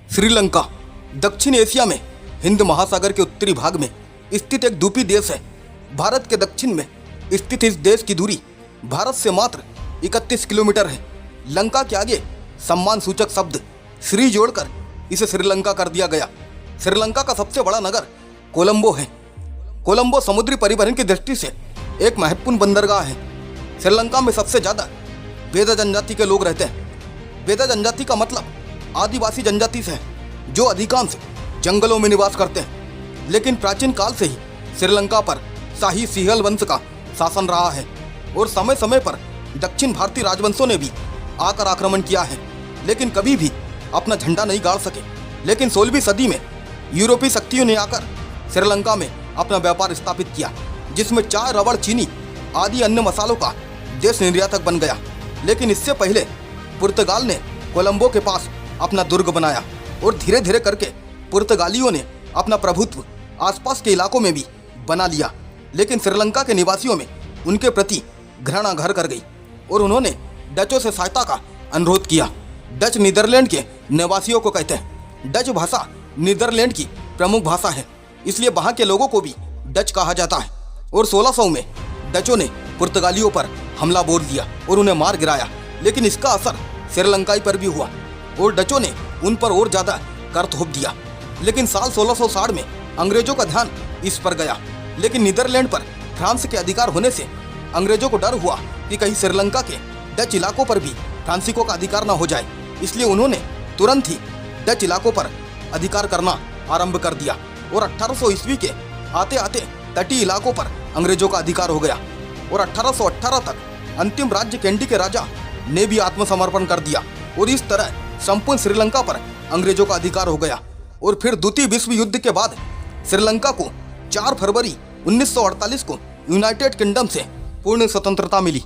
श्रीलंका दक्षिण एशिया में हिंद महासागर के उत्तरी भाग में स्थित एक द्वीपीय देश है। भारत के दक्षिण में स्थित इस देश की दूरी भारत से मात्र 31 किलोमीटर है। लंका के आगे सम्मान सूचक शब्द श्री जोड़कर इसे श्रीलंका कर दिया गया। श्रीलंका का सबसे बड़ा नगर कोलंबो है। कोलंबो समुद्री परिवहन की दृष्टि से एक महत्वपूर्ण बंदरगाह है। श्रीलंका में सबसे ज़्यादा वेदा जनजाति के लोग रहते हैं। वेदा जनजाति का मतलब आदिवासी जनजाति से है जो अधिकांश जंगलों में निवास करते हैं। लेकिन प्राचीन काल से ही श्रीलंका पर शाही सिंहल वंश का शासन रहा है और समय समय पर दक्षिण भारतीय राजवंशों ने भी आकर आक्रमण किया है, लेकिन कभी भी अपना झंडा नहीं गाड़ सके। लेकिन 16वीं सदी में यूरोपीय शक्तियों ने आकर श्रीलंका में अपना व्यापार स्थापित किया, जिसमें चाय, रबड़, चीनी आदि अन्य मसालों का देश निर्यातक बन गया। लेकिन इससे पहले पुर्तगाल ने कोलंबो के पास अपना दुर्ग बनाया और धीरे धीरे करके पुर्तगालियों ने अपना प्रभुत्व आसपास के इलाकों में भी बना लिया। लेकिन श्रीलंका के निवासियों में उनके प्रति घृणा घर कर गई और उन्होंने डचों से सहायता का अनुरोध किया। डच नीदरलैंड के निवासियों को कहते हैं। डच भाषा नीदरलैंड की प्रमुख भाषा है, इसलिए वहाँ के लोगों को भी डच कहा जाता है। और 1600 में डचों ने पुर्तगालियों पर हमला बोल दिया और उन्हें मार गिराया। लेकिन इसका असर श्रीलंकाई पर भी हुआ और डचों ने उन पर और ज़्यादा कर थोप दिया। लेकिन साल 1660 में अंग्रेजों का ध्यान इस पर गया। लेकिन नीदरलैंड पर फ्रांस के अधिकार होने से अंग्रेजों को डर हुआ कि कहीं श्रीलंका के डच इलाकों पर भी फ्रांसीसियों का अधिकार न हो जाए, इसलिए उन्होंने तुरंत ही डच इलाकों पर अधिकार करना आरंभ कर दिया और 1800 ईस्वी के आते आते तटीय इलाकों पर अंग्रेजों का अधिकार हो गया। और 1818 तक अंतिम राज्य कैंडी के राजा ने भी आत्मसमर्पण कर दिया और इस तरह संपूर्ण श्रीलंका पर अंग्रेजों का अधिकार हो गया। और फिर द्वितीय विश्व युद्ध के बाद श्रीलंका को 4 फरवरी 1948 को यूनाइटेड किंगडम से पूर्ण स्वतंत्रता मिली।